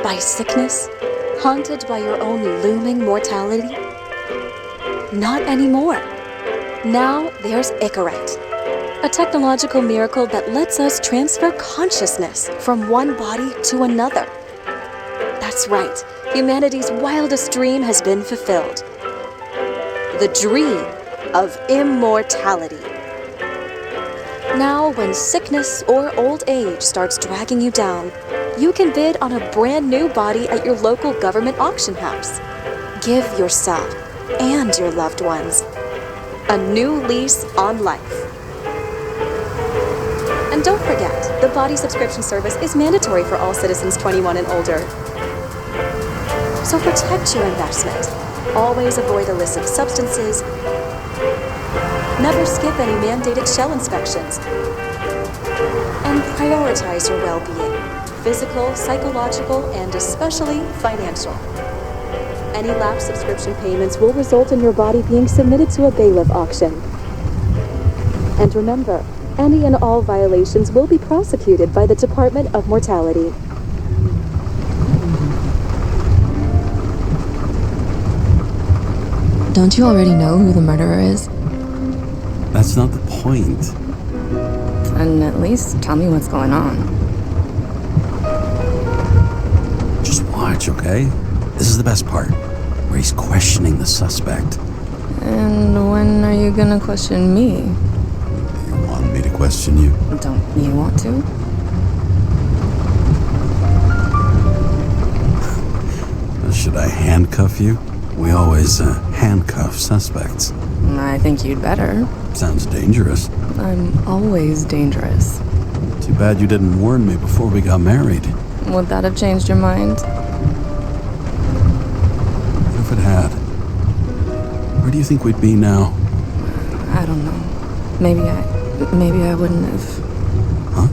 by sickness? Haunted by your own looming mortality? Not anymore. Now there's Icaret, a technological miracle that lets us transfer consciousness from one body to another. That's right, humanity's wildest dream has been fulfilled. The dream of immortality. Now, when sickness or old age starts dragging you down, you can bid on a brand new body at your local government auction house. Give yourself and your loved ones a new lease on life. And don't forget, the body subscription service is mandatory for all citizens 21 and older. So protect your investment. Always avoid illicit substances. Never skip any mandated shell inspections. And prioritize your well-being, physical, psychological, and especially financial. Any lapsed subscription payments will result in your body being submitted to a bailiff auction. And remember, any and all violations will be prosecuted by the Department of Mortality. Don't you already know who the murderer is? That's not the point. Then at least tell me what's going on. Just watch, okay? This is the best part, where he's questioning the suspect. And when are you gonna question me? You want me to question you? Don't you want to? Should I handcuff you? We always handcuff suspects. I think you'd better. Sounds dangerous. I'm always dangerous. Too bad you didn't warn me before we got married. Would that have changed your mind? What if it had? Where do you think we'd be now? I don't know. Maybe I wouldn't have. Huh?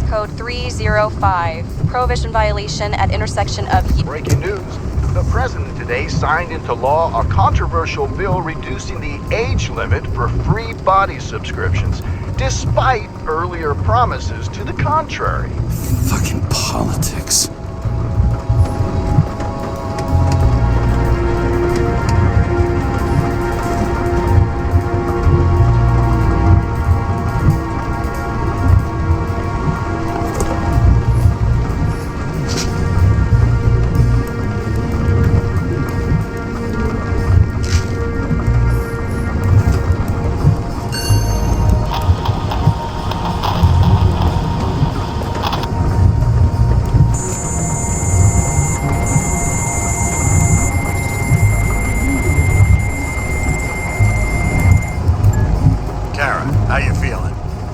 Code 305. Prohibition violation at intersection of... Breaking news. The president today signed into law a controversial bill reducing the age limit for free body subscriptions, despite earlier promises to the contrary. Fucking politics.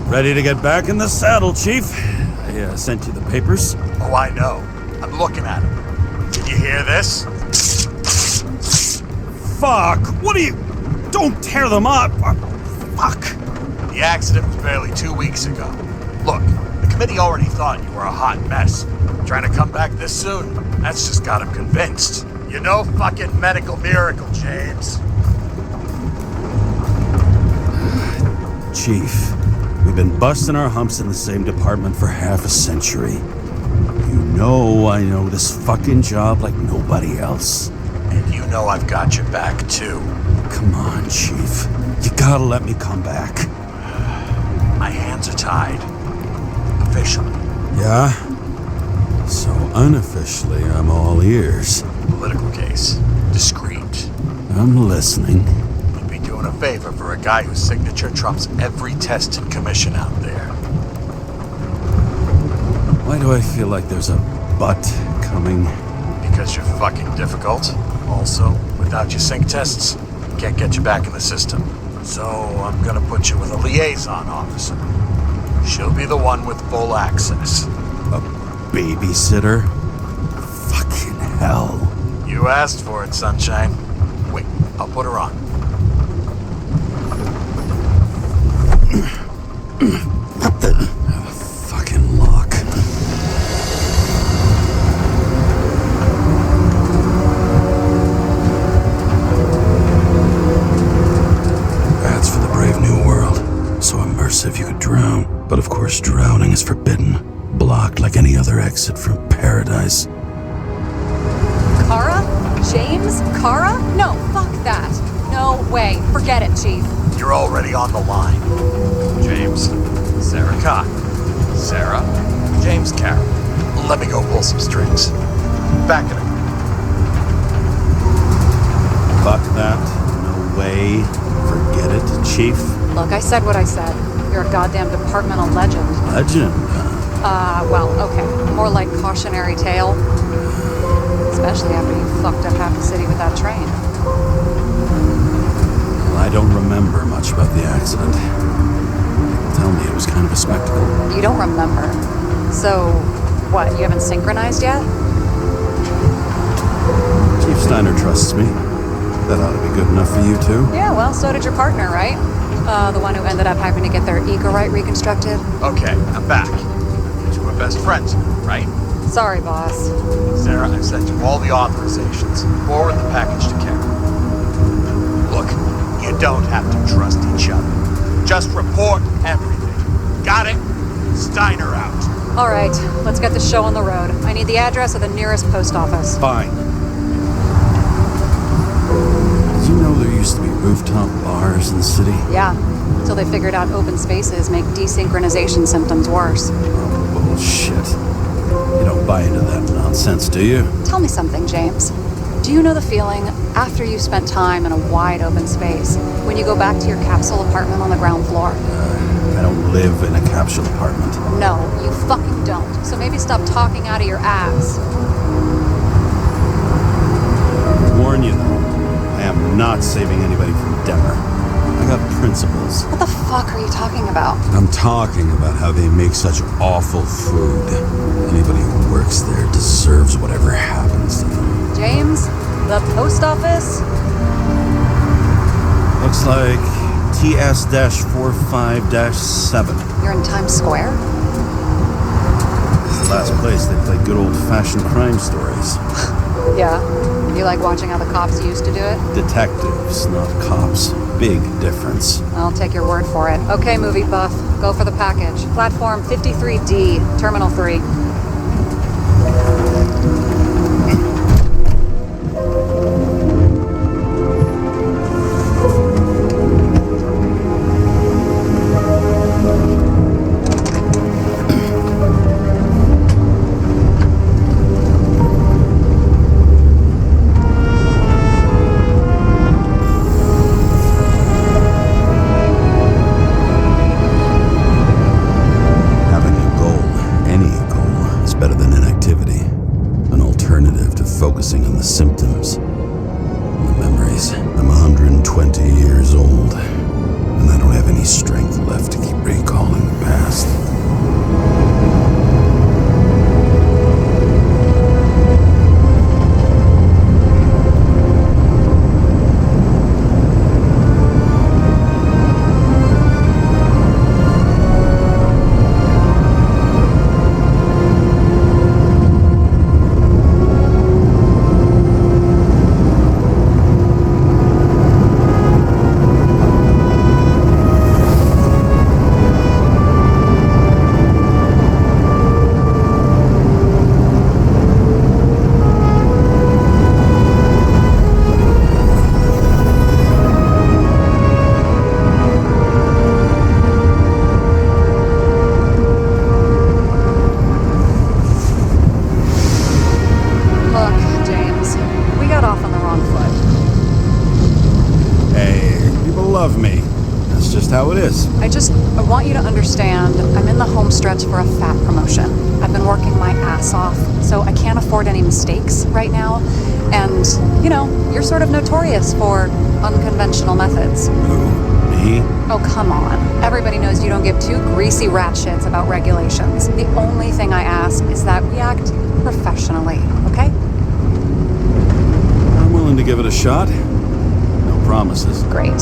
Ready to get back in the saddle, Chief. I sent you the papers. Oh, I know. I'm looking at them. Did you hear this? Fuck! What are you... Don't tear them up! Fuck! The accident was barely 2 weeks ago. Look, the committee already thought you were a hot mess. Trying to come back this soon? That's just got them convinced. You're no fucking medical miracle, James. Chief, we've been busting our humps in the same department for half a century. You know I know this fucking job like nobody else. And you know I've got your back, too. Come on, Chief. You gotta let me come back. My hands are tied. Officially. Yeah? So unofficially, I'm all ears. Political case. Discreet. I'm listening. You'd be doing a favor for a guy whose signature trumps every test and commission out there. Why do I feel like there's a but coming? because you're fucking difficult. Also, without your sync tests, can't get you back in the system. So I'm gonna put you with a liaison officer. She'll be the one with full access. A babysitter? Fucking hell. You asked for it, Sunshine. Wait, I'll put her on. What the? Fucking lock. That's for the brave new world. So immersive you could drown. But of course drowning is forbidden. Blocked like any other exit from paradise. Kara? James? Kara? No, fuck that. No way. Forget it, Chief. You're already on the line. James, Sarah Cott. Sarah, James Carroll. Let me go pull some strings. Back it up. Fuck that. No way. Forget it, Chief. Look, I said what I said. You're a goddamn departmental legend. Legend. Well, okay. More like cautionary tale. Especially after you fucked up half the city with that train. Well, I don't remember much about the accident. Tell me, it was kind of a spectacle. You don't remember. So, what, you haven't synchronized yet? Chief Steiner trusts me. That ought to be good enough for you, too. Yeah, well, so did your partner, right? The one who ended up having to get their ego right reconstructed. Okay, I'm back. You two are best friends, right? Sorry, boss. Sarah, I've sent you all the authorizations. Forward the package to Karen. Look, you don't have to trust each other. Just report everything. Got it? Steiner out. All right, let's get the show on the road. I need the address of the nearest post office. Fine. Did you know there used to be rooftop bars in the city? Yeah, until they figured out open spaces make desynchronization symptoms worse. Oh, bullshit. You don't buy into that nonsense, do you? Tell me something, James. Do you know the feeling after you've spent time in a wide open space, when you go back to your capsule apartment on the ground floor? I don't live in a capsule apartment. No, you fucking don't. So maybe stop talking out of your ass. Warn you, though, I am not saving anybody from Denver. I got principles. What the fuck are you talking about? I'm talking about how they make such awful food. Anybody who works there deserves whatever happens to them. James, the post office? Looks like TS-45-7. You're in Times Square? It's the last place they play good old-fashioned crime stories. Yeah. You like watching how the cops used to do it? Detectives, not cops. Big difference. I'll take your word for it. Okay, movie buff. Go for the package. Platform 53D, Terminal 3. Focusing on the symptoms and the memories. I'm 120 years old, and I don't have any strength left to keep recalling the past. just how it is. I want you to understand, I'm in the home stretch for a fat promotion. I've been working my ass off, so I can't afford any mistakes right now. And, you know, you're sort of notorious for unconventional methods. Who? Me? Oh, come on. Everybody knows you don't give two greasy rat shits about regulations. The only thing I ask is that we act professionally, okay? I'm willing to give it a shot. No promises. Great.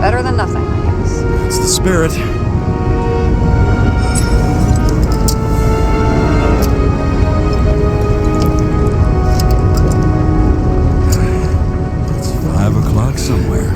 Better than nothing, I guess. It's the spirit. It's 5 o'clock somewhere.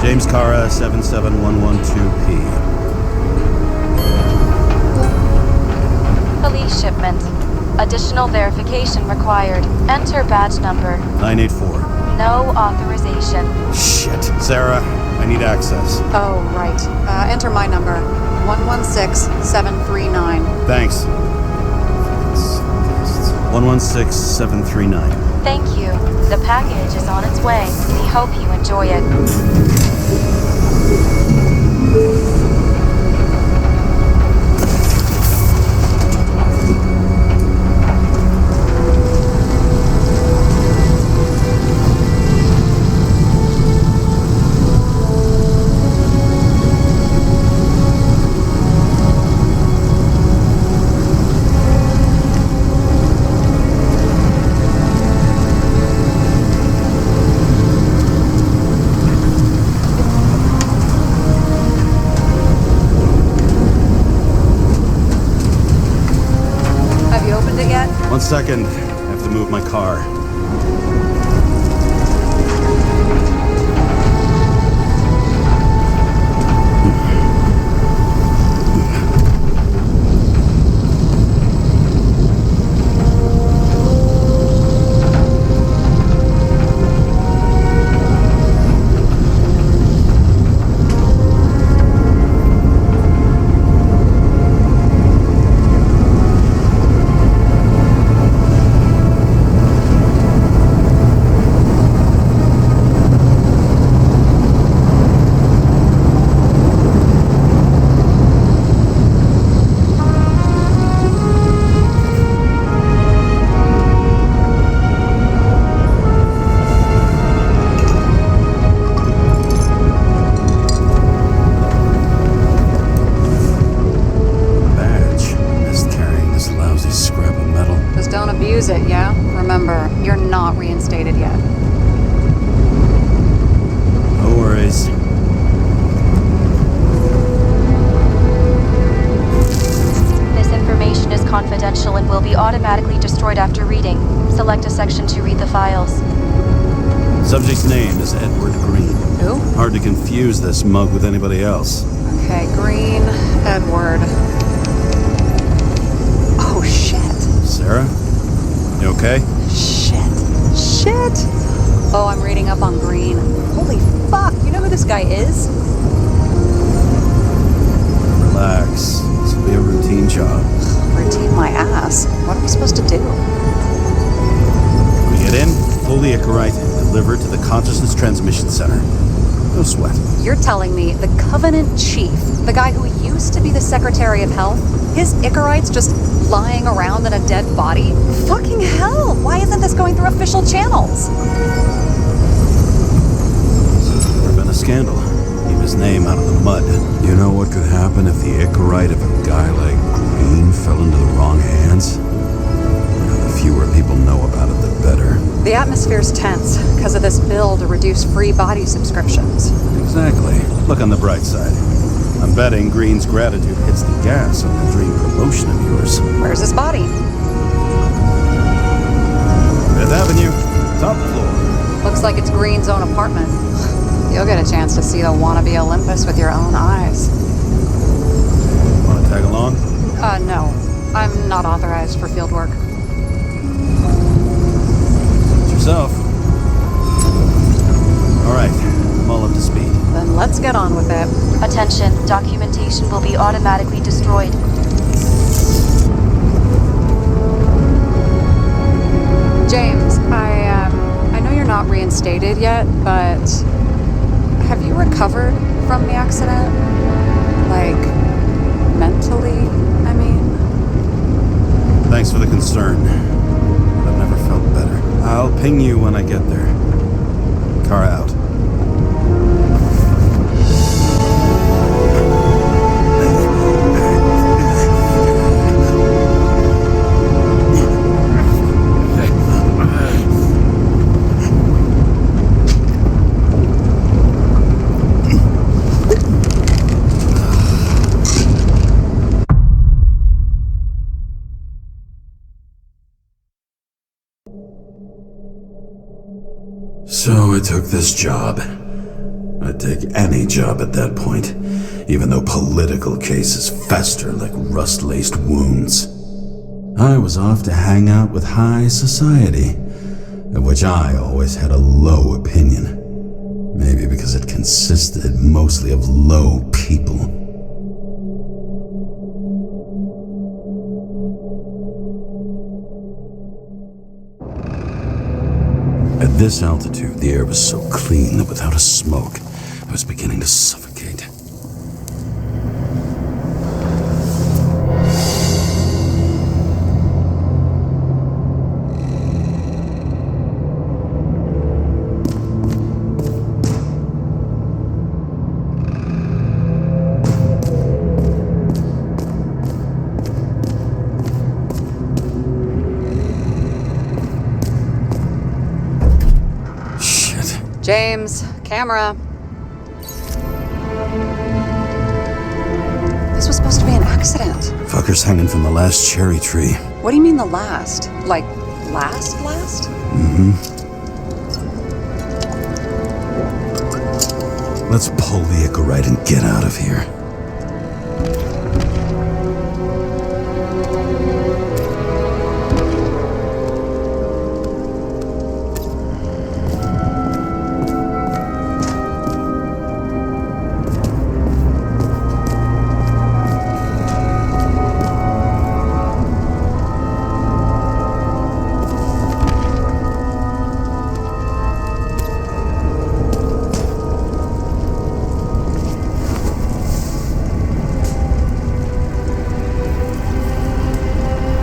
James Cara 77112P. Police shipment. Additional verification required. Enter badge number. 984. No authorization. Shit. Sarah, I need access. Oh, right. Enter my number. 116739. Thanks. 116739. Thank you. The package is on its way. We hope you enjoy it. One second. I have to move my car. Use it, yeah? Remember, you're not reinstated yet. No worries. This information is confidential and will be automatically destroyed after reading. Select a section to read the files. Subject's name is Edward Green. Who? Hard to confuse this mug with anybody else. Okay, Green, Edward. Oh, shit. Sarah? You okay? Shit! Oh, I'm reading up on Green. Holy fuck, you know who this guy is? Relax. This will be a routine job. Routine my ass. What are we supposed to do? We get in, pull the Icarite, and deliver it to the Consciousness Transmission Center. No sweat. You're telling me the Covenant Chief, the guy who used to be the Secretary of Health, his Icarites just lying around in a dead body? Fucking hell! Why isn't this going through official channels? Never been a scandal. Keep his name out of the mud. You know what could happen if the Icarite of a guy like Green fell into the wrong hands? The fewer people know about it, the better. The atmosphere's tense because of this bill to reduce free body subscriptions. Exactly. Look on the bright side. I'm betting Green's gratitude hits the gas on that dream promotion of yours. Where's his body? Fifth Avenue, top floor. Looks like it's Green's own apartment. You'll get a chance to see the wannabe Olympus with your own eyes. Want to tag along? No. I'm not authorized for field work. Suit yourself. All right, I'm all up to speed. Then let's get on with it. Attention, documentation will be automatically destroyed. James, I know you're not reinstated yet, but have you recovered from the accident? Like, mentally, I mean? Thanks for the concern. But I've never felt better. I'll ping you when I get there. Car out. So I took this job. I'd take any job at that point, even though political cases fester like rust-laced wounds. I was off to hang out with high society, of which I always had a low opinion. Maybe because it consisted mostly of low people. At this altitude, the air was so clean that without a smoke, I was beginning to suffocate. James, camera. This was supposed to be an accident. Fucker's hanging from the last cherry tree. What do you mean the last? Like, last? Let's pull the Icarite and get out of here.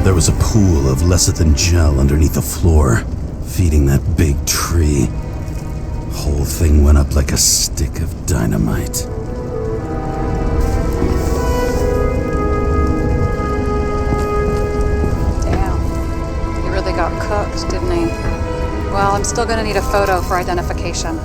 There was a pool of lecithin gel underneath the floor, feeding that big tree. Whole thing went up like a stick of dynamite. Damn. He really got cooked, didn't he? Well, I'm still gonna need a photo for identification.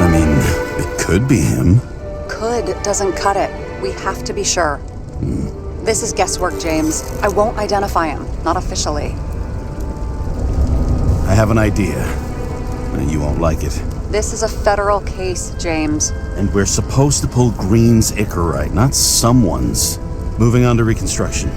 I mean, it could be him. Could doesn't cut it. We have to be sure. This is guesswork, James. I won't identify him. Not officially. I have an idea. You won't like it. This is a federal case, James. And we're supposed to pull Green's Icarite, not someone's. Moving on to reconstruction.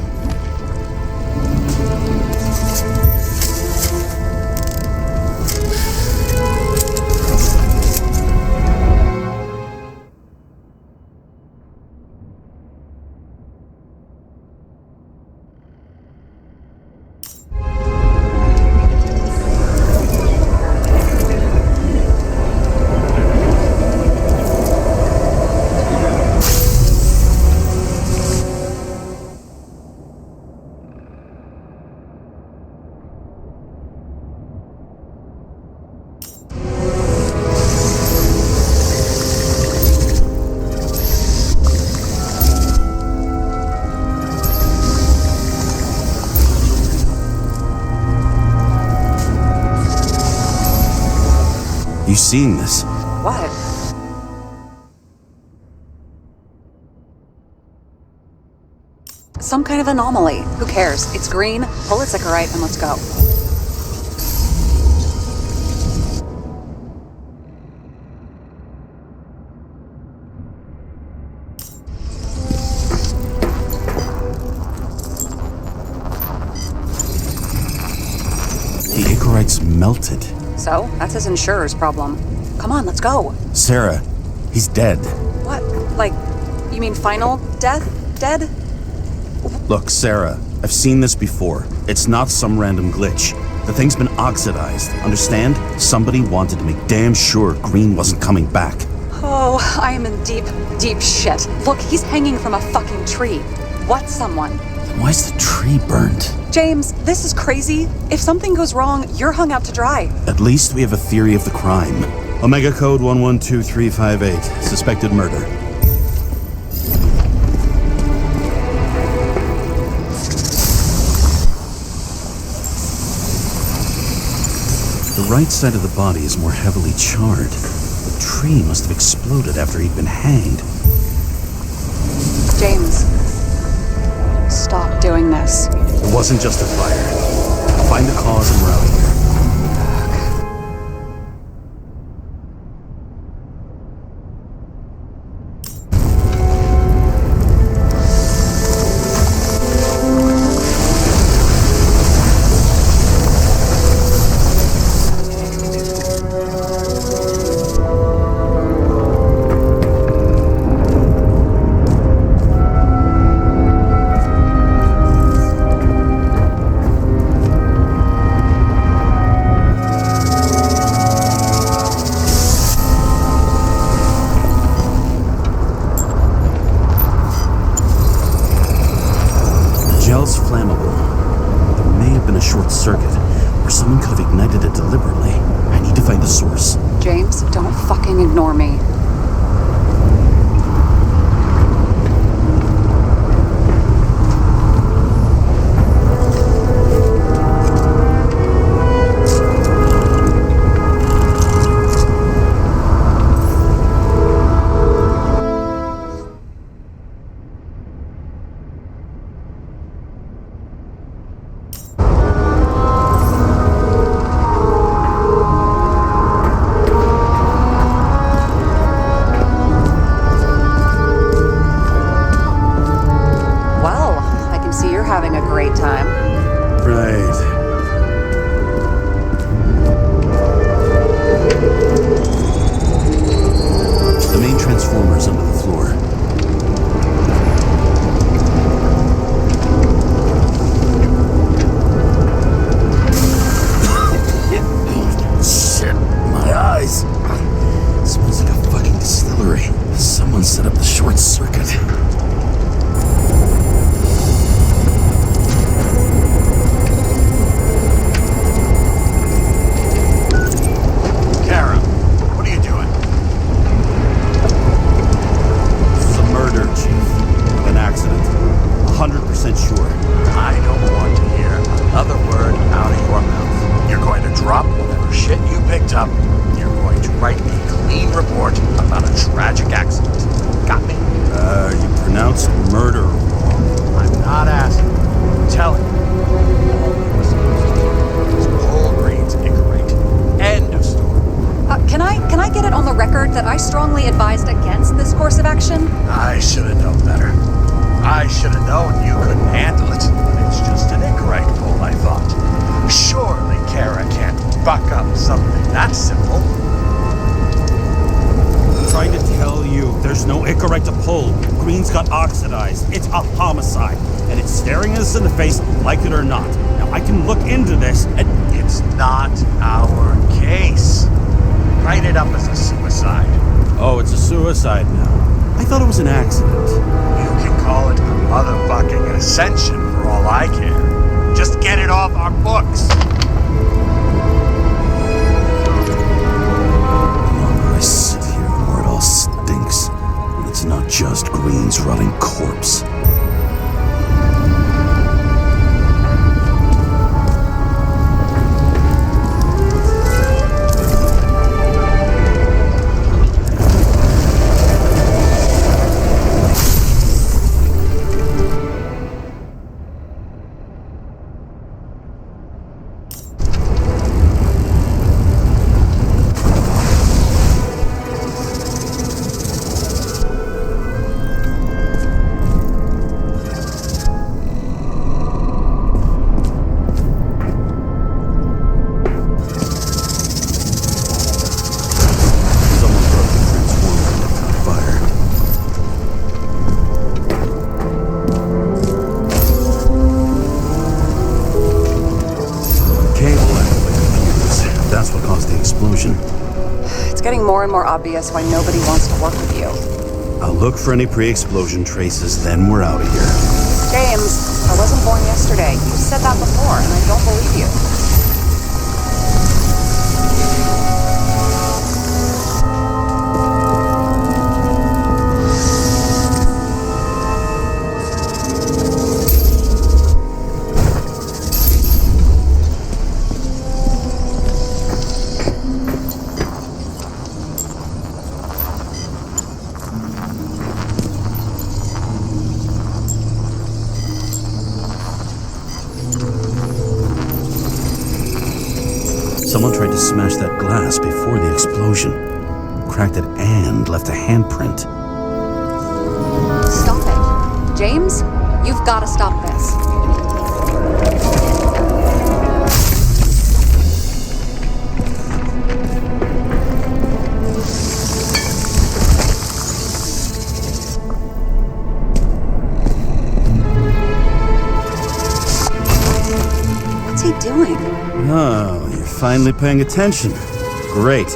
You seeing this? What? Some kind of anomaly. Who cares? It's green, pull its Icarite, and let's go. The Icarite's melted. So, that's his insurer's problem. Come on, let's go. Sarah, he's dead. What? Like, you mean final death? Dead? Look, Sarah, I've seen this before. It's not some random glitch. The thing's been oxidized, understand? Somebody wanted to make damn sure Green wasn't coming back. Oh, I am in deep, deep shit. Look, he's hanging from a fucking tree. What's someone? Then why's the tree burnt? James, this is crazy. If something goes wrong, you're hung out to dry. At least we have a theory of the crime. Omega Code 112358. Suspected murder. The right side of the body is more heavily charred. The tree must have exploded after he'd been hanged. James, stop doing this. It wasn't just a fire. Find the cause and we're out of here. Gel's flammable. There may have been a short circuit, or someone could have ignited it deliberately. I need to find the source. James, don't fucking ignore me. Having a great time. Right. The main transformer is under the floor. Shit, my eyes. Smells like a fucking distillery. Someone set up the short circuit. Sure. I don't want to hear another word out of your mouth. You're going to drop whatever shit you picked up. You're going to write a clean report about a tragic accident. Got me? You pronounced murder wrong. I'm not asking. I'm telling you. All you were supposed to do was pull Green's Icarite. End of story. Can I get it on the record that I strongly advised against this course of action? I should have known better. I should have known you couldn't handle it. It's just an Icarite pull, I thought. Surely Kara can't buck up something that simple. I'm trying to tell you, there's no Icarite to pull. Green's got oxidized. It's a homicide. And it's staring us in the face, like it or not. Now, I can look into this, and it's not our case. Write it up as a suicide. Oh, it's a suicide now. I thought it was an accident. You can call it a motherfucking ascension for all I care. Just get it off our books. The longer I sit here, the more it all stinks. And it's not just Green's rotting corpse. more and more obvious why nobody wants to work with you. I'll look for any pre-explosion traces, then we're out of here. James, I wasn't born yesterday. You said that before, and I don't believe you. Someone tried to smash that glass before the explosion. Cracked it and left a handprint. Stop it. James, you've got to stop this. What's he doing? Oh, you're finally paying attention. Great.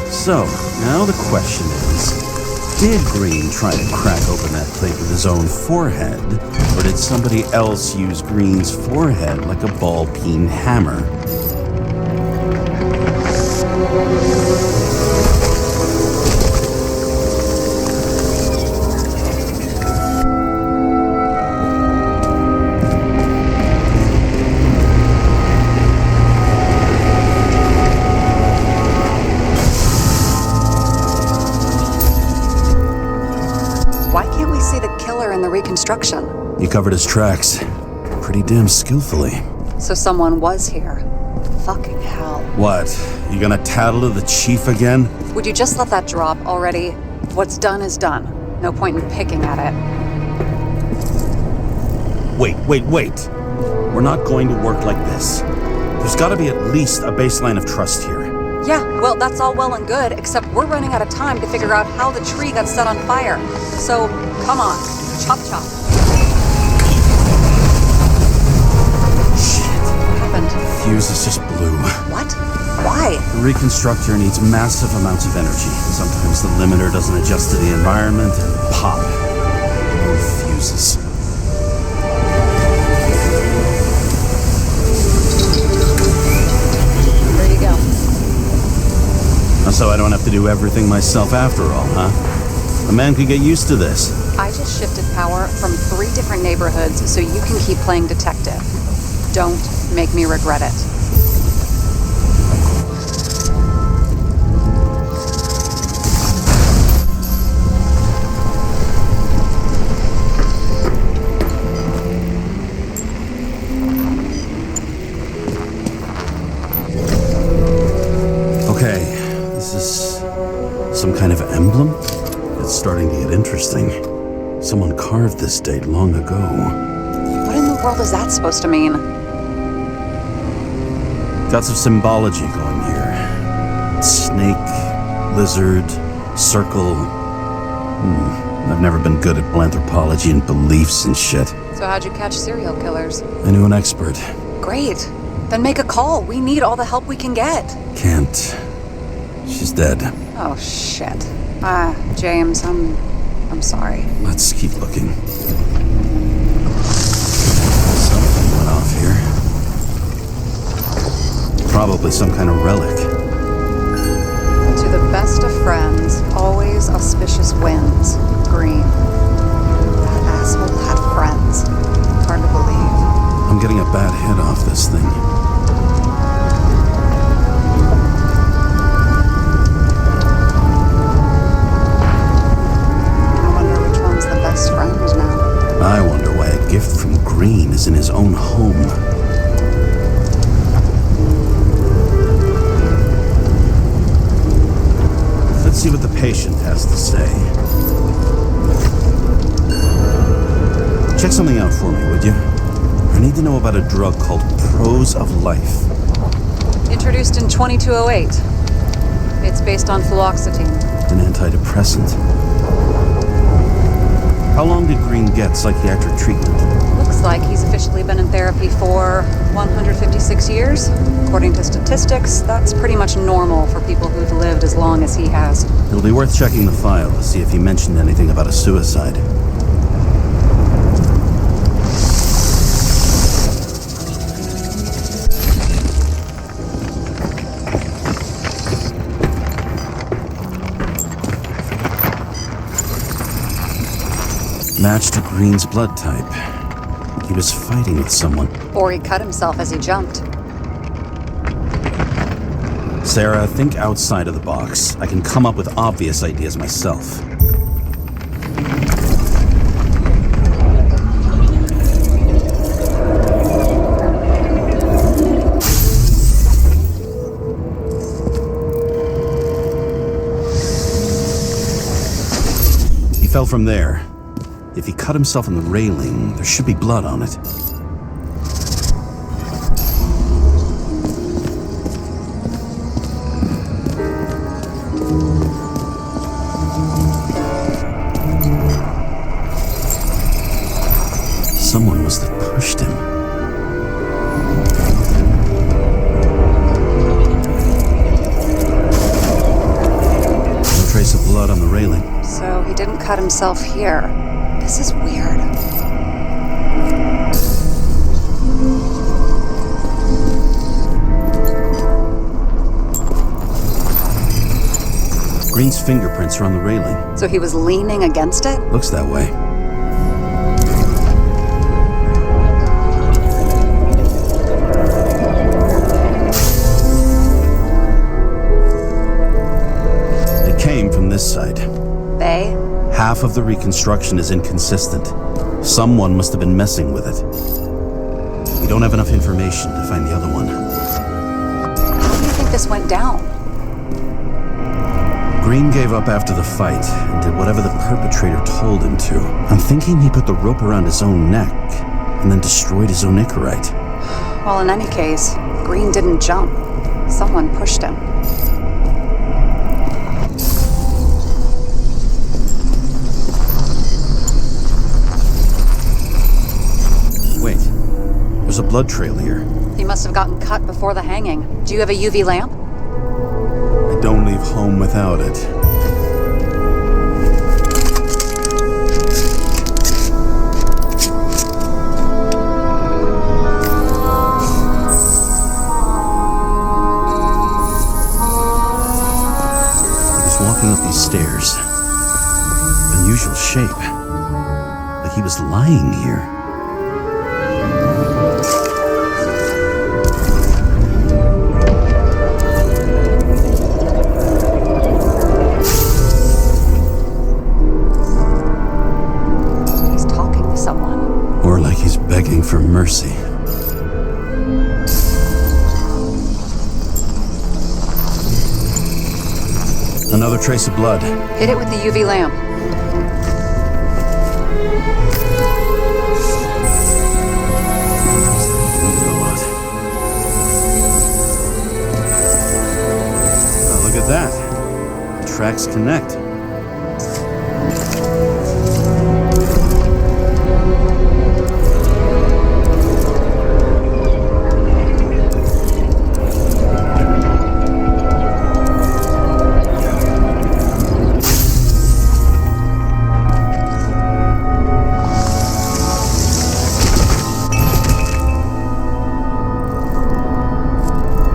So, now the question is, did Green try to crack open that plate with his own forehead, or did somebody else use Green's forehead like a ball-peen hammer? Reconstruction. You covered his tracks. Pretty damn skillfully. So someone was here. Fucking hell. What? You gonna tattle to the chief again? Would you just let that drop already? What's done is done. No point in picking at it. Wait. We're not going to work like this. There's gotta be at least a baseline of trust here. Yeah, well, that's all well and good, except we're running out of time to figure out how the tree got set on fire. So, come on. Chop chop. Shit. What happened? Fuses just blew. What? Why? The reconstructor needs massive amounts of energy. Sometimes the limiter doesn't adjust to the environment and pop. More fuses. There you go. So I don't have to do everything myself after all, huh? A man could get used to this. I just shifted power from 3 different neighborhoods so you can keep playing detective. Don't make me regret it. Okay, this is some kind of emblem? It's starting to get interesting. Someone carved this date long ago. What in the world is that supposed to mean? Got some symbology going here. Snake, lizard, circle. I've never been good at anthropology and beliefs and shit. So how'd you catch serial killers? I knew an expert. Great. Then make a call. We need all the help we can get. Can't. She's dead. Oh, shit. James, I'm sorry. Let's keep looking. Something went off here. Probably some kind of relic. To the best of friends, always auspicious winds. Green. That asshole had friends. Hard to believe. I'm getting a bad hit off this thing. Friends now. I wonder why a gift from Green is in his own home. Let's see what the patient has to say. Check something out for me, would you? I need to know about a drug called Prose of Life. Introduced in 2208. It's based on fluoxetine. An antidepressant. How long did Green get psychiatric treatment? Looks like he's officially been in therapy for 156 years. According to statistics, that's pretty much normal for people who've lived as long as he has. It'll be worth checking the file to see if he mentioned anything about a suicide. Matched to Green's blood type. He was fighting with someone. Or he cut himself as he jumped. Sarah, think outside of the box. I can come up with obvious ideas myself. He fell from there. If he cut himself on the railing, there should be blood on it. Someone must have pushed him. No trace of blood on the railing. So he didn't cut himself here. This is weird. Green's fingerprints are on the railing. So he was leaning against it? Looks that way. They came from this side. They? Half of the reconstruction is inconsistent. Someone must have been messing with it. We don't have enough information to find the other one. How do you think this went down? Green gave up after the fight and did whatever the perpetrator told him to. I'm thinking he put the rope around his own neck and then destroyed his own Icarite. Well, in any case, Green didn't jump. Someone pushed him. Wait, there's a blood trail here. He must have gotten cut before the hanging. Do you have a UV lamp? I don't leave home without it. He was walking up these stairs. Unusual shape. Like he was lying here. Begging for mercy. Another trace of blood. Hit it with the UV lamp. Oh, look at that. The tracks connect.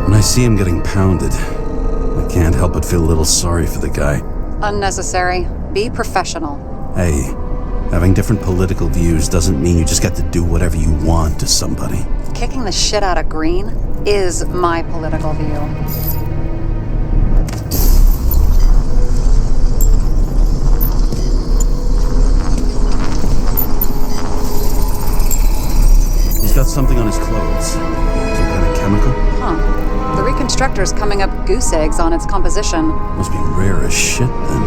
I see him getting pounded. I can't help but feel a little sorry for the guy. Unnecessary. Be professional. Hey, having different political views doesn't mean you just get to do whatever you want to somebody. Kicking the shit out of Green is my political view. He's got something on his clothes. Some kind of chemical? Huh. The reconstructor's coming up goose eggs on its composition. Must be rare as shit, then.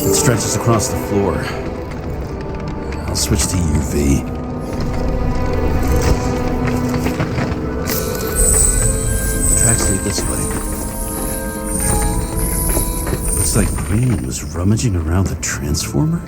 It stretches across the floor. I'll switch to UV. The tracks lead this way. Looks like Green was rummaging around the transformer.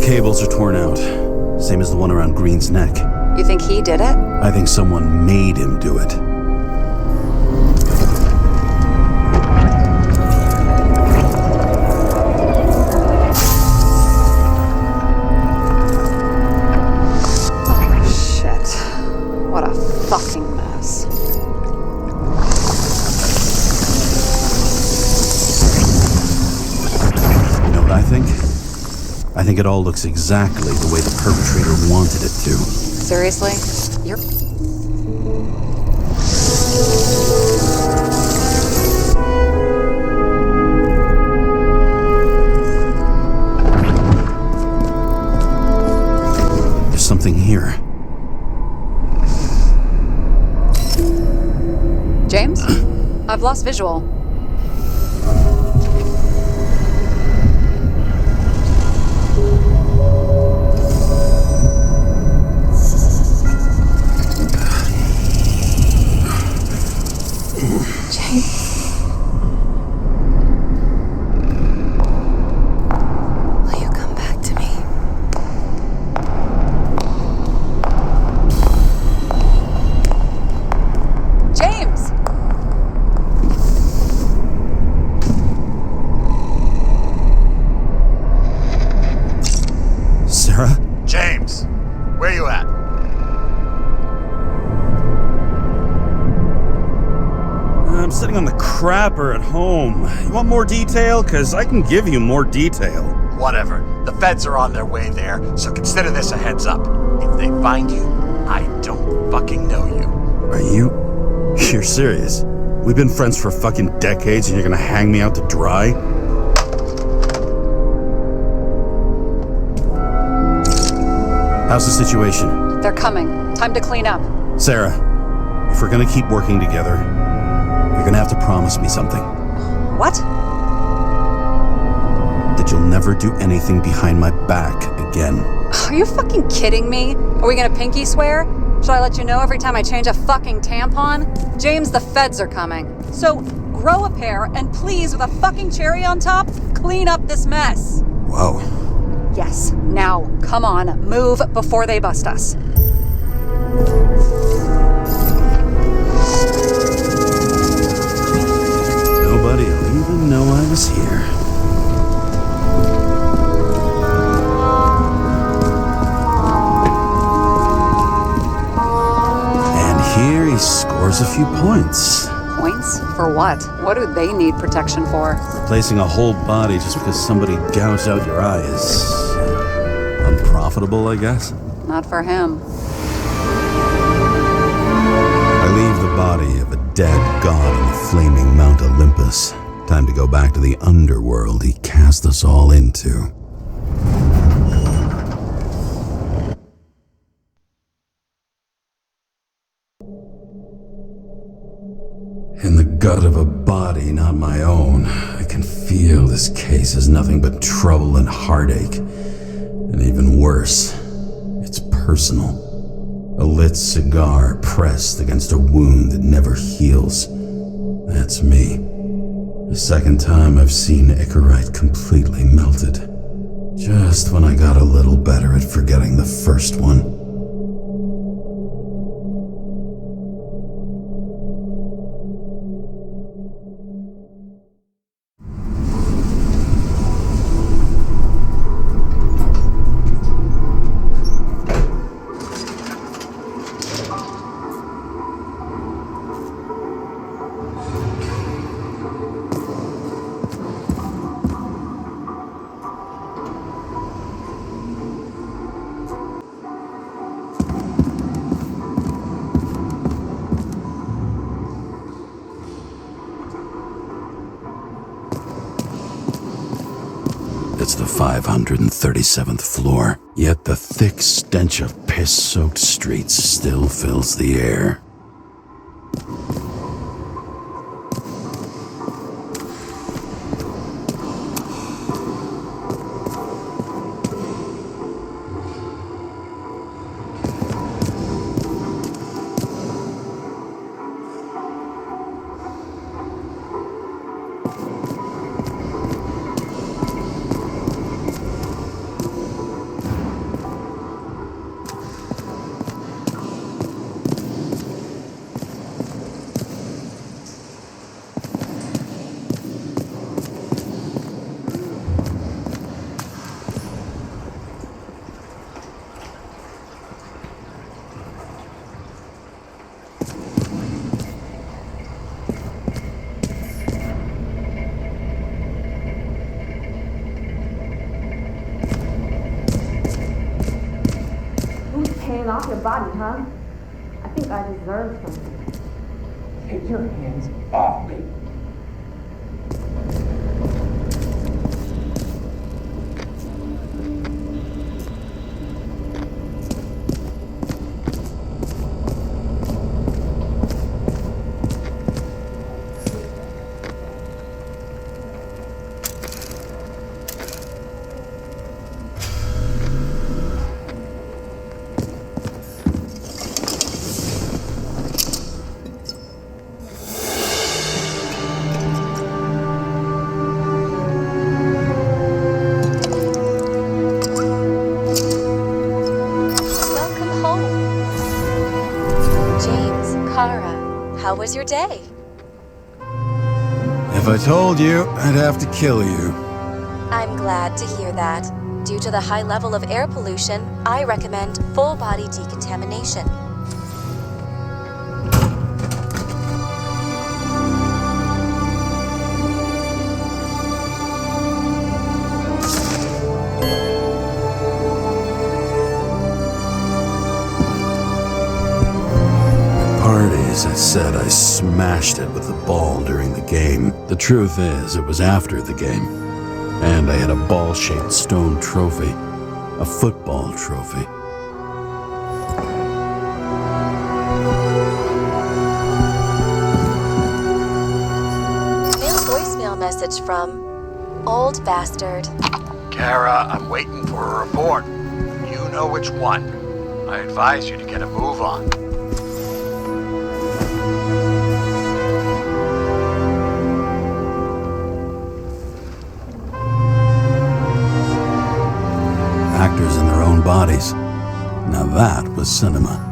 Cables are torn out, same as the one around Green's neck. You think he did it? I think someone made him do it. Oh, shit. What a fucking mess. You know what I think? I think it all looks exactly the way the perpetrator wanted it to. Seriously? You're... There's something here. James? I've lost visual. Will you come back to me? James! Sarah? James, where you at? I'm sitting on the crapper at home. You want more detail? Because I can give you more detail. Whatever. The feds are on their way there, so consider this a heads up. If they find you, I don't fucking know you. Are you? You're serious? We've been friends for fucking decades and you're gonna hang me out to dry? How's the situation? They're coming. Time to clean up. Sarah, if we're gonna keep working together, you're gonna have to promise me something. What? That you'll never do anything behind my back again. Are you fucking kidding me? Are we gonna pinky swear? Should I let you know every time I change a fucking tampon? James, the feds are coming. So grow a pair and please, with a fucking cherry on top, clean up this mess. Whoa. Yes, now, come on, move before they bust us. Nobody will even know I was here. And here he scores a few points. Points? For what? What do they need protection for? Replacing a whole body just because somebody gouged out your eye is unprofitable, I guess. Not for him. I leave the body of a dead god on the flaming Mount Olympus. Time to go back to the underworld he cast us all into. In the gut of a body not my own, I can feel this case is nothing but trouble and heartache. And even worse, it's personal. A lit cigar pressed against a wound that never heals. That's me. The second time I've seen Icarite completely melted. Just when I got a little better at forgetting the first one. It's the 537th floor, yet the thick stench of piss-soaked streets still fills the air. Paying off your body, huh? I think I deserve something. Take your hands off me. How was your day? If I told you, I'd have to kill you. I'm glad to hear that. Due to the high level of air pollution, I recommend full body decontamination. As I said, I smashed it with the ball during the game. The truth is, it was after the game. And I had a ball-shaped stone trophy. A football trophy. New voicemail message from Old Bastard. Kara, I'm waiting for a report. You know which one. I advise you to get a move on. Actors in their own bodies. Now that was cinema.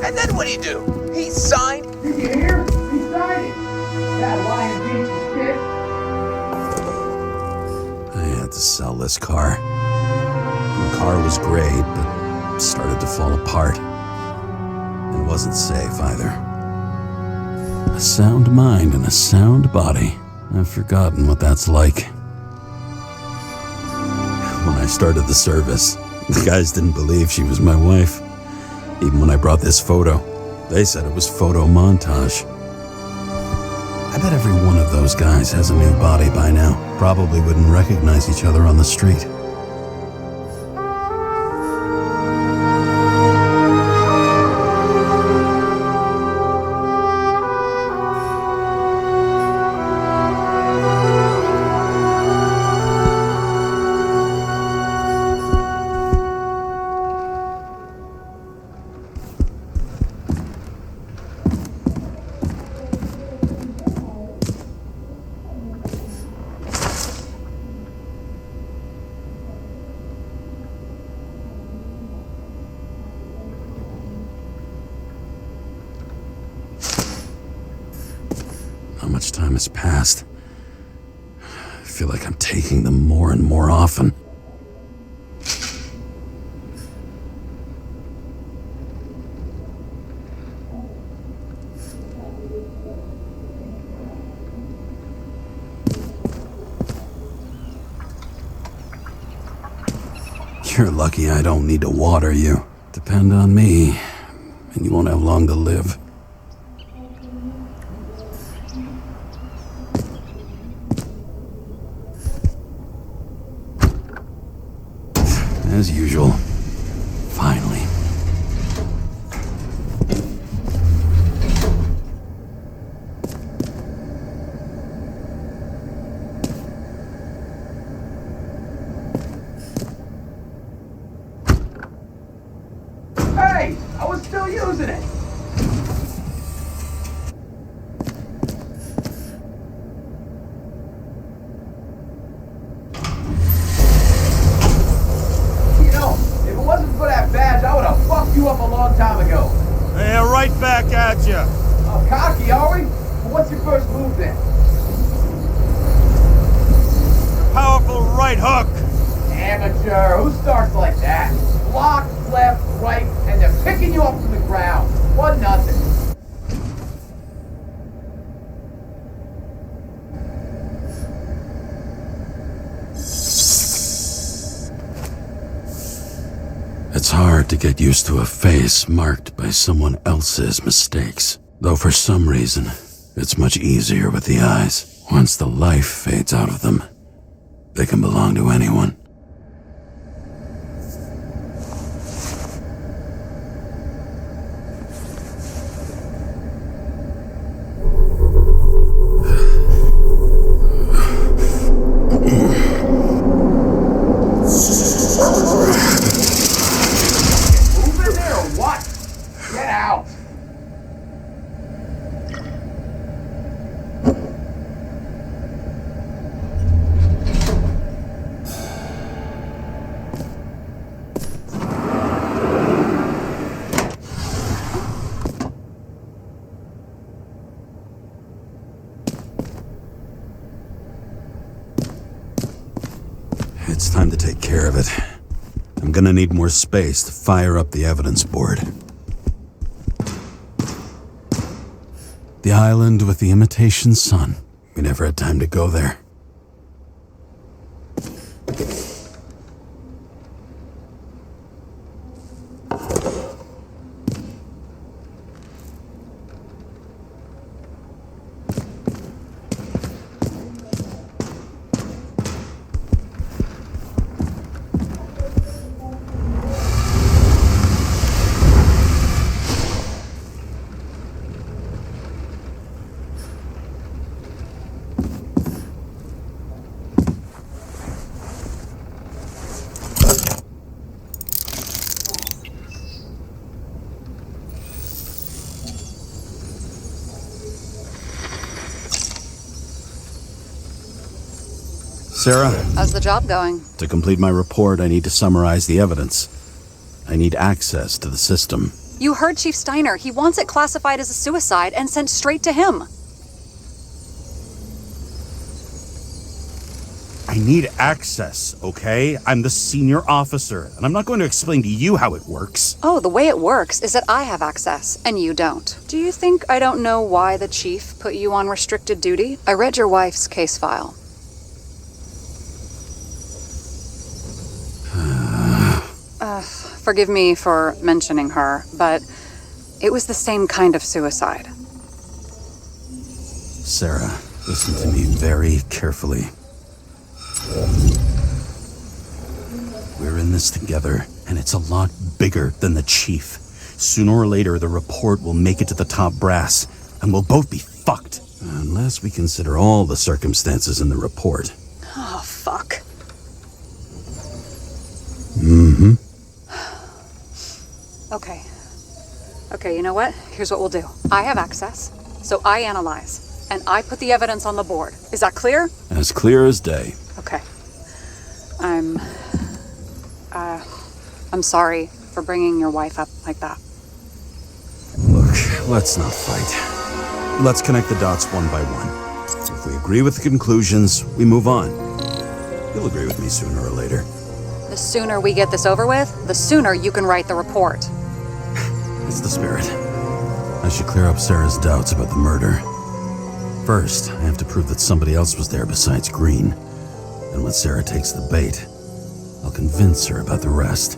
And then what do you do? He signed. Did you hear? He signed it. That lying piece of shit. I had to sell this car. The car was great, but started to fall apart. It wasn't safe either. A sound mind and a sound body. I've forgotten what that's like. When I started the service, the guys didn't believe she was my wife. Even when I brought this photo, they said it was photo montage. I bet every one of those guys has a new body by now. Probably wouldn't recognize each other on the street. much time has passed. I feel like I'm taking them more and more often. You're lucky I don't need to water you. Depend on me, and you won't have long to live. As usual. Finally. Hey! I was still using it! You know, if it wasn't for that badge, I would have fucked you up a long time ago. Yeah, right back at ya. Oh, cocky, are we? Well, what's your first move then? Powerful right hook. Amateur. Who starts like that? Block, left, right, and they're picking you up from the ground. 1-0. It's hard to get used to a face marked by someone else's mistakes. Though for some reason, it's much easier with the eyes. Once the life fades out of them, they can belong to anyone. Move in there or what? Get out. It's time to take care of it. I'm gonna need more space to fire up the evidence board. The island with the imitation sun. We never had time to go there. Sarah, How's the job going? to complete my report, I need to summarize the evidence. I need access to the system. You heard Chief Steiner. He wants it classified as a suicide and sent straight to him. I need access, okay? I'm the senior officer, and I'm not going to explain to you how it works. Oh, the way it works is that I have access, and you don't. Do you think I don't know why the chief put you on restricted duty? I read your wife's case file. Forgive me for mentioning her, but it was the same kind of suicide. Sarah, listen to me very carefully. We're in this together, and it's a lot bigger than the chief. Sooner or later, the report will make it to the top brass, and we'll both be fucked. Unless we consider all the circumstances in the report. Oh, fuck. Mm-hmm. Okay, you know what? Here's what we'll do. I have access, so I analyze, and I put the evidence on the board. Is that clear? As clear as day. Okay. I'm sorry for bringing your wife up like that. Look, let's not fight. Let's connect the dots one by one. If we agree with the conclusions, we move on. You'll agree with me sooner or later. The sooner we get this over with, the sooner you can write the report. It's the spirit. I should clear up Sarah's doubts about the murder. First, I have to prove that somebody else was there besides Green. And when Sarah takes the bait, I'll convince her about the rest.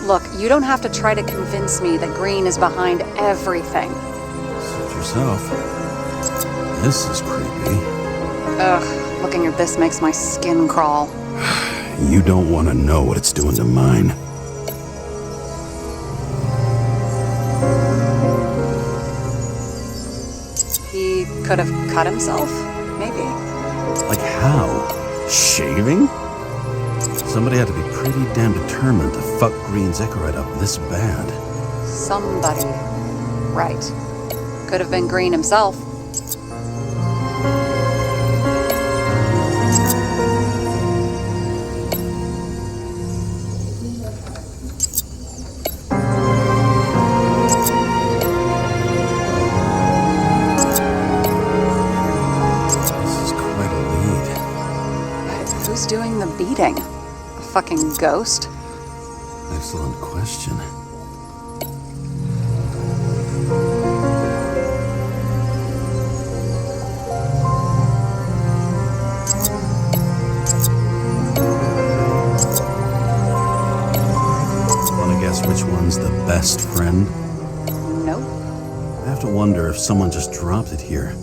Look, you don't have to try to convince me that Green is behind everything. Suit yourself. This is creepy. Ugh, looking at this makes my skin crawl. You don't want to know what it's doing to mine. He could have cut himself, maybe. Like how? Shaving? Somebody had to be pretty damn determined to fuck Green's Icarite up this bad. Somebody. Right. Could have been Green himself. This is quite a lead. But who's doing the beating? A fucking ghost? Excellent question. Wanna guess which one's the best friend? Nope. I have to wonder if someone just dropped it here,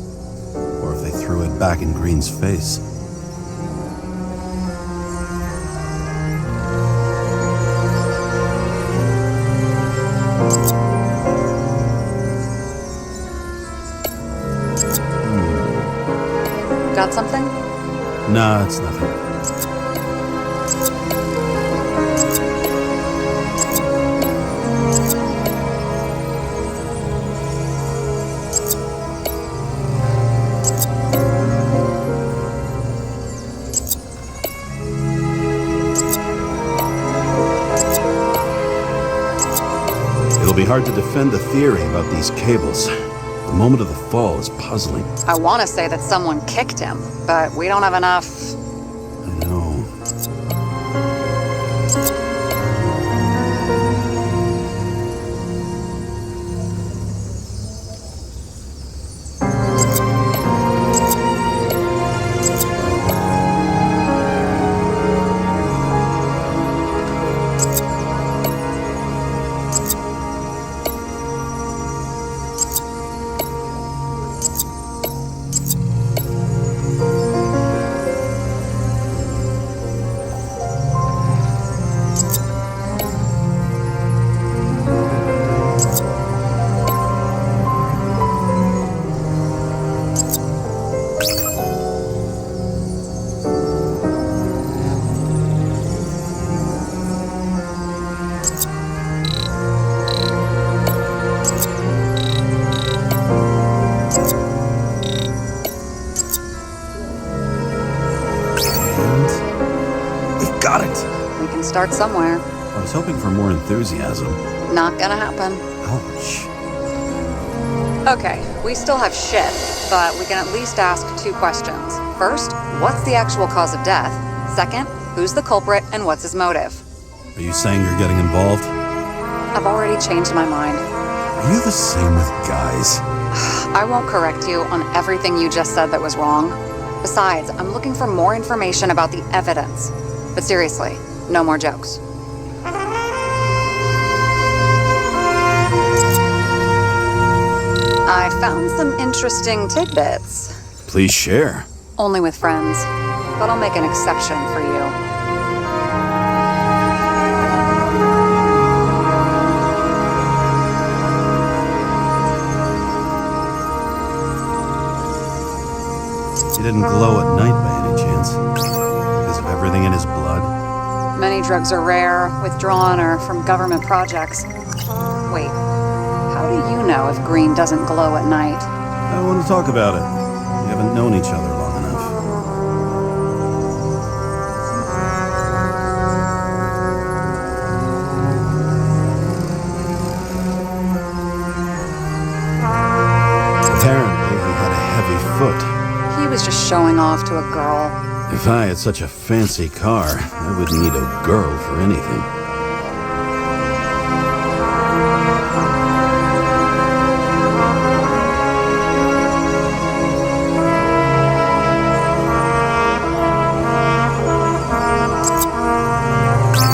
or if they threw it back in Green's face. Got something? Nah, it's nothing. It'll be hard to defend the theory about these cables. The moment of the fall is puzzling. I want to say that someone kicked him, but we don't have enough. I know. Got it! We can start somewhere. I was hoping for more enthusiasm. Not gonna happen. Ouch. Okay, we still have shit, but we can at least ask 2 questions. First, what's the actual cause of death? Second, who's the culprit and what's his motive? Are you saying you're getting involved? I've already changed my mind. Are you the same with guys? I won't correct you on everything you just said that was wrong. Besides, I'm looking for more information about the evidence. But seriously, no more jokes. I found some interesting tidbits. Please share. Only with friends, but I'll make an exception for you. He didn't glow at night by any chance? Because of everything in his blood? Many drugs are rare, withdrawn, or from government projects. Wait, how do you know if green doesn't glow at night? I don't want to talk about it. We haven't known each other long enough. off to a girl. If I had such a fancy car, I wouldn't need a girl for anything.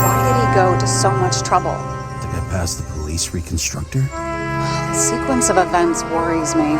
Why did he go to so much trouble? To get past the police reconstructor? The sequence of events worries me.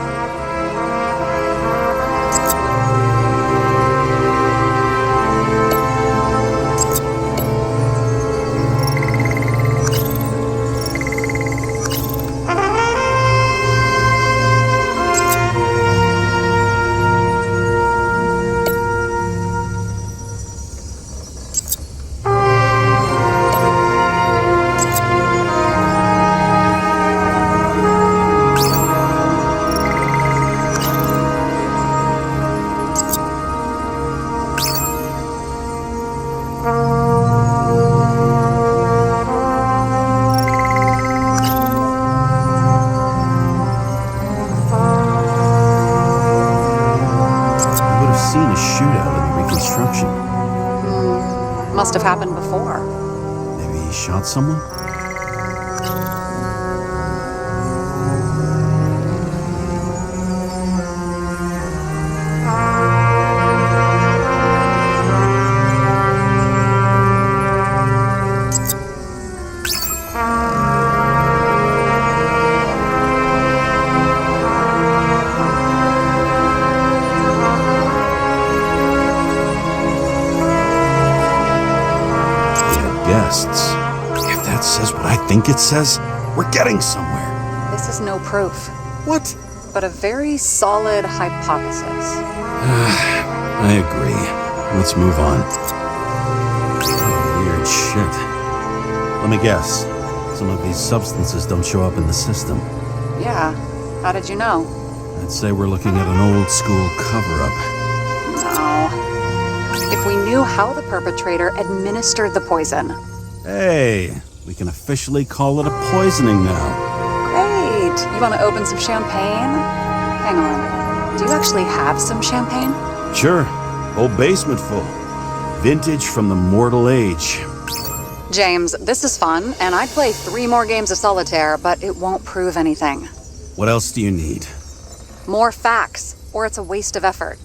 Must have happened before. Maybe he shot someone? Guests. If that says what I think it says, we're getting somewhere. This is no proof. What? But a very solid hypothesis. I agree. Let's move on. Oh, weird shit. Let me guess. Some of these substances don't show up in the system. Yeah. How did you know? I'd say we're looking at an old school cover-up. No. If we knew how the perpetrator administered the poison. Hey, we can officially call it a poisoning now. Great. You want to open some champagne? Hang on. Do you actually have some champagne? Sure. Whole basement full. Vintage from the mortal age. James, this is fun, and I'd play 3 more games of solitaire, but it won't prove anything. What else do you need? More facts, or it's a waste of effort.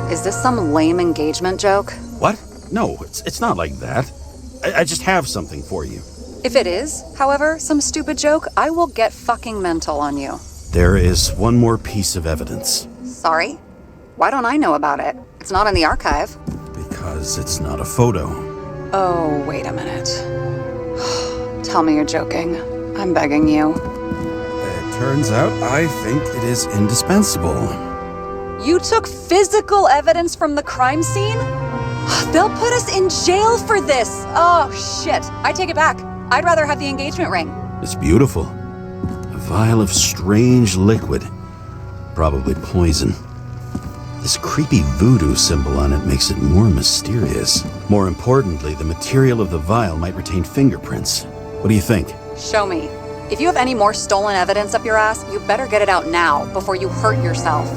Is this some lame engagement joke? What? No, it's not like that. I just have something for you. If it is, however, some stupid joke, I will get fucking mental on you. There is one more piece of evidence. Sorry? Why don't I know about it? It's not in the archive. Because it's not a photo. Oh, wait a minute. Tell me you're joking. I'm begging you. It turns out I think it is indispensable. You took physical evidence from the crime scene? They'll put us in jail for this! Oh, shit. I take it back. I'd rather have the engagement ring. It's beautiful. A vial of strange liquid. Probably poison. This creepy voodoo symbol on it makes it more mysterious. More importantly, the material of the vial might retain fingerprints. What do you think? Show me. If you have any more stolen evidence up your ass, you better get it out now before you hurt yourself.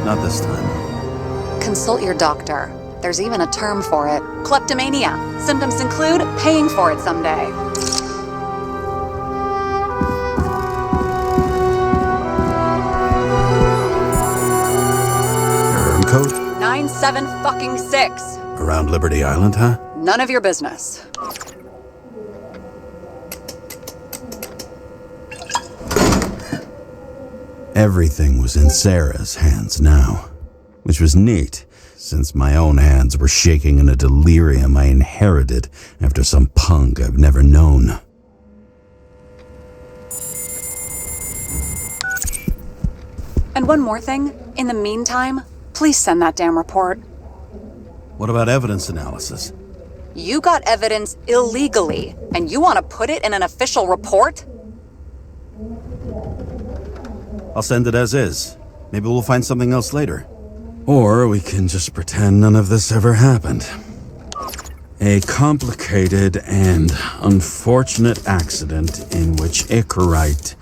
Not this time. Consult your doctor. There's even a term for it. Kleptomania. Symptoms include paying for it someday. Error code? 97-fucking-6. Around Liberty Island, huh? None of your business. Everything was in Sarah's hands now, which was neat, since my own hands were shaking in a delirium I inherited after some punk I've never known. And one more thing. In the meantime, please send that damn report. What about evidence analysis? You got evidence illegally, and you want to put it in an official report? I'll send it as is. Maybe we'll find something else later. Or we can just pretend none of this ever happened. A complicated and unfortunate accident in which Icarite...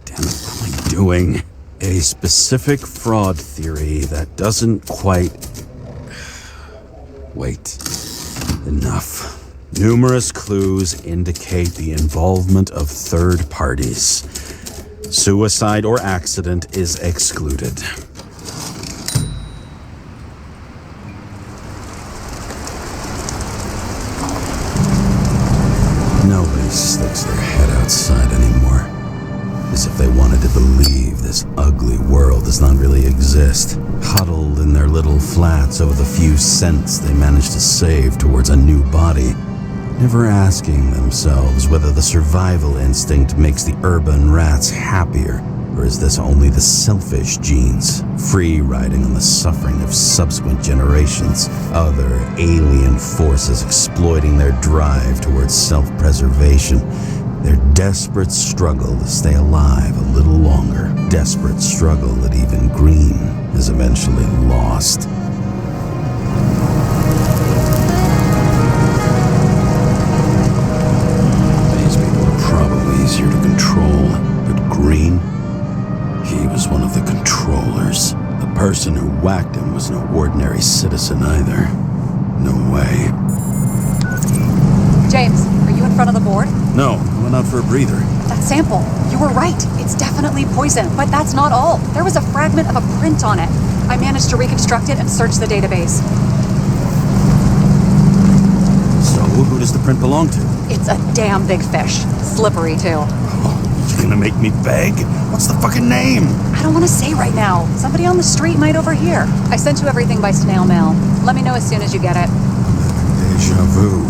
Damn it, what am I doing? A specific fraud theory that doesn't quite... Wait. Enough. Numerous clues indicate the involvement of third parties. Suicide or accident is excluded. Nobody sticks their head outside anymore. As if they wanted to believe this ugly world does not really exist, huddled in their little flats over the few cents they managed to save towards a new body, never asking themselves whether the survival instinct makes the urban rats happier, or is this only the selfish genes, free riding on the suffering of subsequent generations, other alien forces exploiting their drive towards self-preservation, their desperate struggle to stay alive a little longer, desperate struggle that even Green has eventually lost. Easier to control, but Green, he was one of the controllers. The person who whacked him was no ordinary citizen either. No way. James, are you in front of the board? No, I went out for a breather. That sample, you were right. It's definitely poison, but that's not all. There was a fragment of a print on it. I managed to reconstruct it and search the database. So, who does the print belong to? It's a damn big fish. Slippery, too. Oh, you're gonna make me beg? What's the fucking name? I don't want to say right now. Somebody on the street might overhear. I sent you everything by snail mail. Let me know as soon as you get it. Deja vu.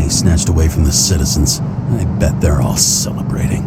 Snatched away from the citizens. I bet they're all celebrating.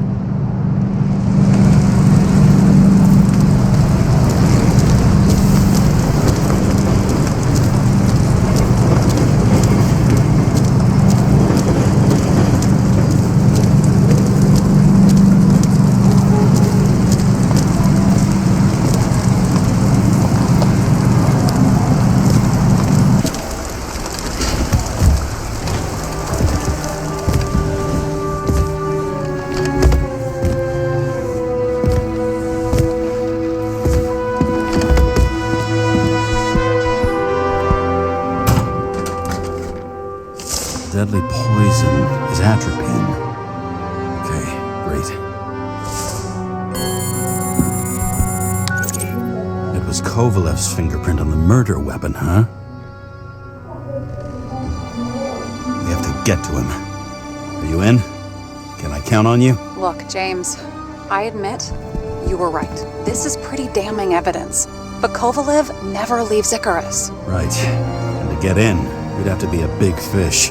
Deadly poison is atropine. Okay, great. It was Kovalev's fingerprint on the murder weapon, huh? We have to get to him. Are you in? Can I count on you? Look, James, I admit you were right. This is pretty damning evidence. But Kovalev never leaves Icarus. Right. And to get in, we'd have to be a big fish.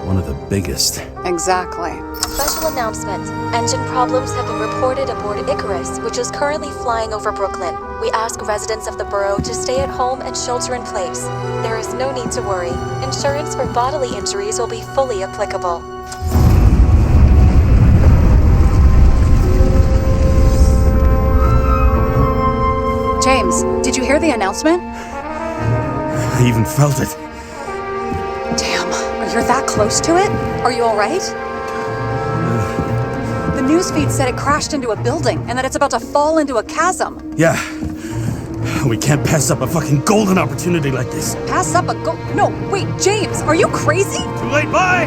One of the biggest. Exactly. Special announcement. Engine problems have been reported aboard Icarus, which is currently flying over Brooklyn. We ask residents of the borough to stay at home and shelter in place. There is no need to worry. Insurance for bodily injuries will be fully applicable. James, did you hear the announcement? I even felt it. Damn, you're that close to it? Are you alright? The newsfeed said it crashed into a building and that it's about to fall into a chasm. Yeah. We can't pass up a fucking golden opportunity like this. Pass up a No, wait, James, are you crazy? Too late, bye!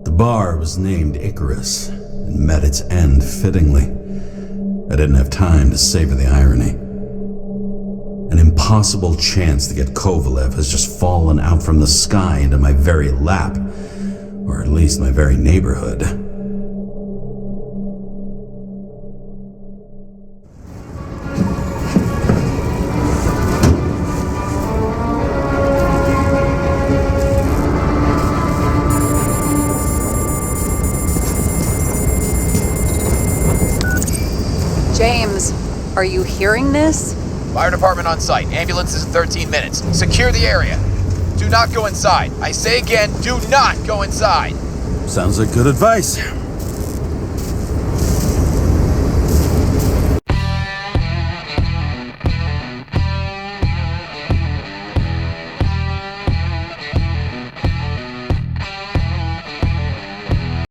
The bar was named Icarus and met its end fittingly. I didn't have time to savor the irony. An impossible chance to get Kovalev has just fallen out from the sky into my very lap, or at least my very neighborhood. James, are you hearing this? Fire department on site. Ambulance is in 13 minutes. Secure the area. Do not go inside. I say again, do not go inside. Sounds like good advice.